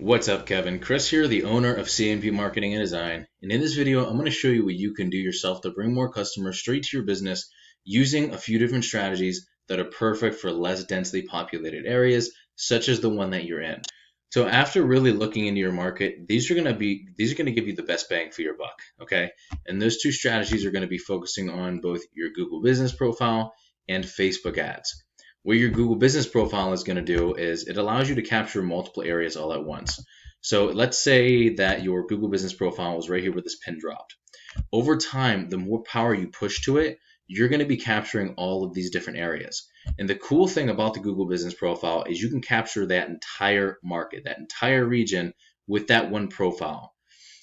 What's up, Kevin? Chris here, the owner of CNP Marketing and Design. And in this video, I'm going to show you what you can do yourself to bring more customers straight to your business using a few different strategies that are perfect for less densely populated areas, such as the one that you're in. So after really looking into your market, these are going to give you the best bang for your buck, okay? And those two strategies are going to be focusing on both your Google business profile and Facebook ads. What your Google business profile is going to do is it allows you to capture multiple areas all at once. So let's say that your Google business profile was right here where this pin dropped. Over time, the more power you push to it, you're going to be capturing all of these different areas. And the cool thing about the Google business profile is you can capture that entire market, that entire region with that one profile.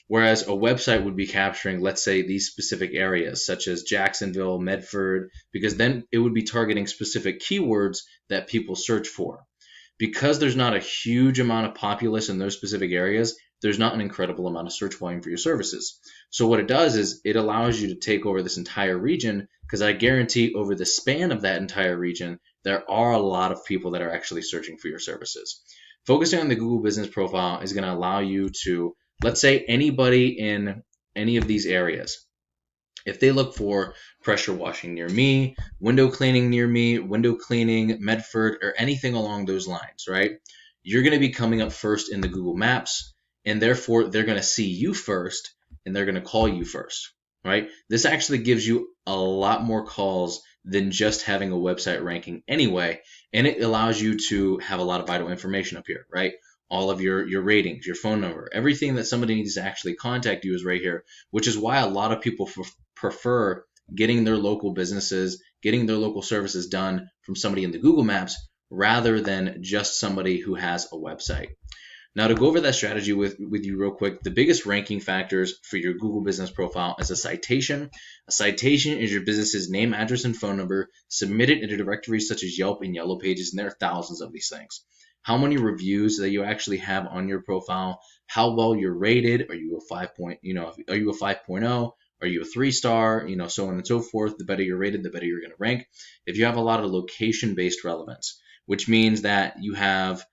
Whereas a website would be capturing, let's say, these specific areas, such as Jacksonville, Medford, because then it would be targeting specific keywords that people search for. Because there's not a huge amount of populace in those specific areas, there's not an incredible amount of search volume for your services. So what it does is it allows you to take over this entire region, because I guarantee over the span of that entire region, there are a lot of people that are actually searching for your services. Focusing on the Google business profile is going to allow you to, let's say, anybody in any of these areas, if they look for pressure washing near me, window cleaning near me, window cleaning, Medford, or anything along those lines, right? You're going to be coming up first in the Google Maps, and therefore they're going to see you first, and they're going to call you first, right? This actually gives you a lot more calls than just having a website ranking anyway, and it allows you to have a lot of vital information up here, right? All of your ratings, your phone number, everything that somebody needs to actually contact you is right here, which is why a lot of people prefer getting their local businesses, getting their local services done from somebody in the Google Maps rather than just somebody who has a website. Now, to go over that strategy with you real quick, the biggest ranking factors for your Google business profile is a citation. A citation is your business's name, address, and phone number submitted into directories such as Yelp and Yellow Pages, and there are thousands of these things. How many reviews that you actually have on your profile, how well you're rated, are you a 5.0, are you a 3-star, so on and so forth. The better you're rated, the better you're going to rank. If you have a lot of location-based relevance, which means that you have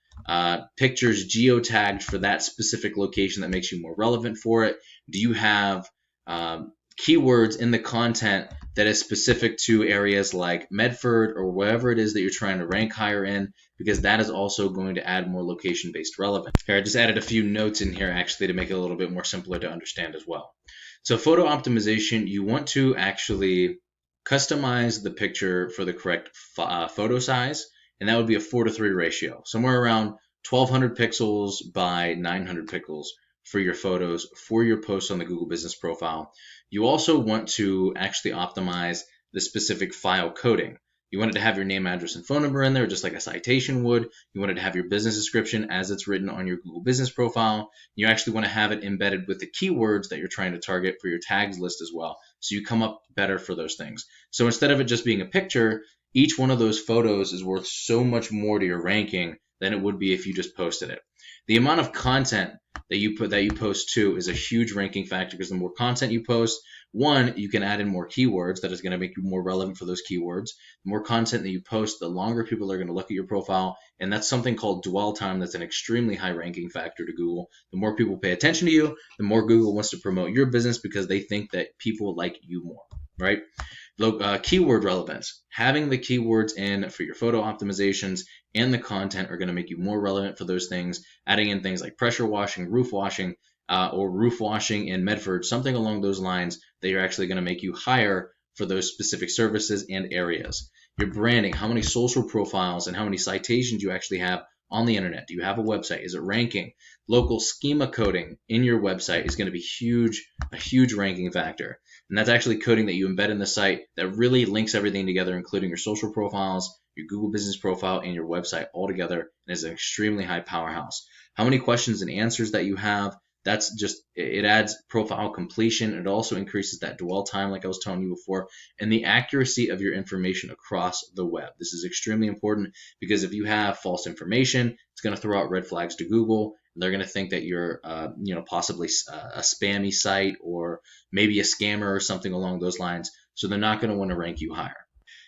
pictures geotagged for that specific location that makes you more relevant for it. Do you have keywords in the content that is specific to areas like Medford or wherever it is that you're trying to rank higher in, because that is also going to add more location-based relevance. Here, I just added a few notes in here actually to make it a little bit more simpler to understand as well. So photo optimization, you want to actually customize the picture for the correct photo size, and that would be a 4:3 ratio, somewhere around 1200 pixels by 900 pixels for your photos for your posts on the Google business profile. You also want to actually optimize the specific file coding. You want it to have your name, address, and phone number in there, just like a citation would. You want it to have your business description as it's written on your Google business profile. You actually want to have it embedded with the keywords that you're trying to target for your tags list as well, so you come up better for those things. So instead of it just being a picture, each one of those photos is worth so much more to your ranking than it would be if you just posted it. The amount of content that you post too is a huge ranking factor, because the more content you post, one, you can add in more keywords that is going to make you more relevant for those keywords. The more content that you post, the longer people are going to look at your profile, and that's something called dwell time. That's an extremely high ranking factor to Google. The more people pay attention to you, the more Google wants to promote your business, because they think that people like you more, right? Keyword relevance. Having the keywords in for your photo optimizations and the content are going to make you more relevant for those things. Adding in things like pressure washing, or roof washing in Medford, something along those lines that are actually going to make you higher for those specific services and areas. Your branding, how many social profiles and how many citations you actually have on the internet. Do you have a website? Is it ranking? Local schema coding in your website is going to be a huge ranking factor. And that's actually coding that you embed in the site that really links everything together, including your social profiles, your Google business profile, and your website all together, and is an extremely high powerhouse. How many questions and answers that you have, it adds profile completion. It also increases that dwell time, like I was telling you before, and the accuracy of your information across the web. This is extremely important, because if you have false information, it's going to throw out red flags to Google. They're going to think that you're, possibly a spammy site, or maybe a scammer or something along those lines. So they're not going to want to rank you higher.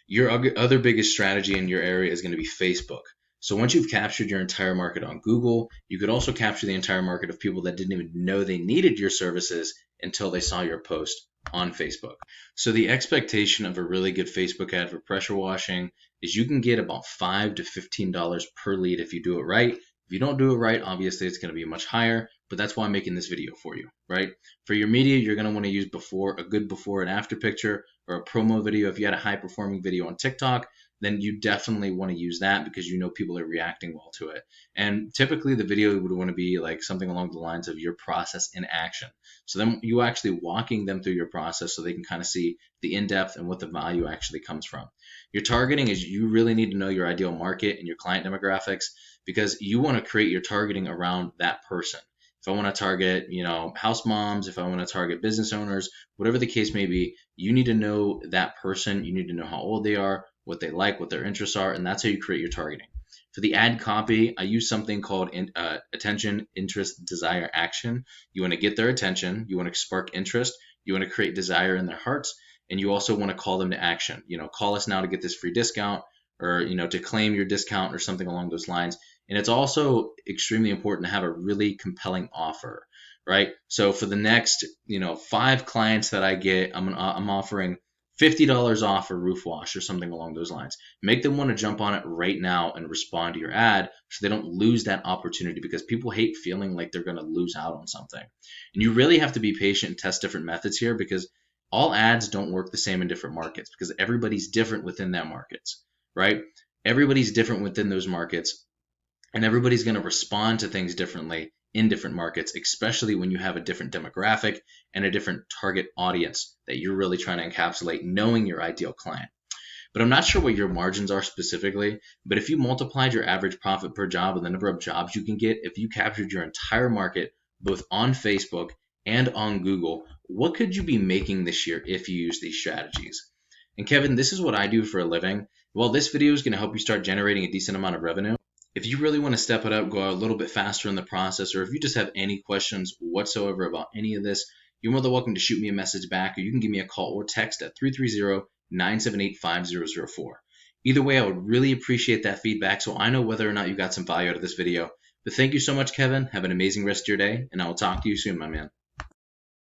Your other biggest strategy in your area is going to be Facebook. So once you've captured your entire market on Google, you could also capture the entire market of people that didn't even know they needed your services until they saw your post on Facebook. So the expectation of a really good Facebook ad for pressure washing is you can get about $5 to $15 per lead if you do it right. If you don't do it right, obviously it's going to be much higher, but that's why I'm making this video for you, right? For your media, you're going to want to use a good before and after picture or a promo video. If you had a high performing video on TikTok, then you definitely want to use that because you know people are reacting well to it. And typically the video would want to be like something along the lines of your process in action. So then you actually walking them through your process so they can kind of see the in-depth and what the value actually comes from. Your targeting is you really need to know your ideal market and your client demographics because you want to create your targeting around that person. If I want to target, house moms, if I want to target business owners, whatever the case may be, you need to know that person. You need to know how old they are, what they like, what their interests are, and that's how you create your targeting. For the ad copy, I use something called attention, interest, desire, action. You want to get their attention, you want to spark interest, you want to create desire in their hearts, and you also want to call them to action. Call us now to get this free discount, or to claim your discount or something along those lines. And it's also extremely important to have a really compelling offer, right? So for the next, 5 clients that I get, I'm offering $50 off a roof wash or something along those lines. Make them want to jump on it right now and respond to your ad so they don't lose that opportunity, because people hate feeling like they're going to lose out on something. And you really have to be patient and test different methods here, because all ads don't work the same in different markets because everybody's different within that markets, right? Everybody's different within those markets, and everybody's going to respond to things differently in different markets, especially when you have a different demographic and a different target audience that you're really trying to encapsulate, knowing your ideal client. But I'm not sure what your margins are specifically, but if you multiplied your average profit per job and the number of jobs you can get, if you captured your entire market both on Facebook and on Google, what could you be making this year if you use these strategies? And Kevin, this is what I do for a living. Well, this video is going to help you start generating a decent amount of revenue. If you really want to step it up, go a little bit faster in the process, or if you just have any questions whatsoever about any of this, you're more than welcome to shoot me a message back, or you can give me a call or text at 330-978-5004. Either way, I would really appreciate that feedback so I know whether or not you got some value out of this video. But thank you so much, Kevin. Have an amazing rest of your day, and I will talk to you soon, my man.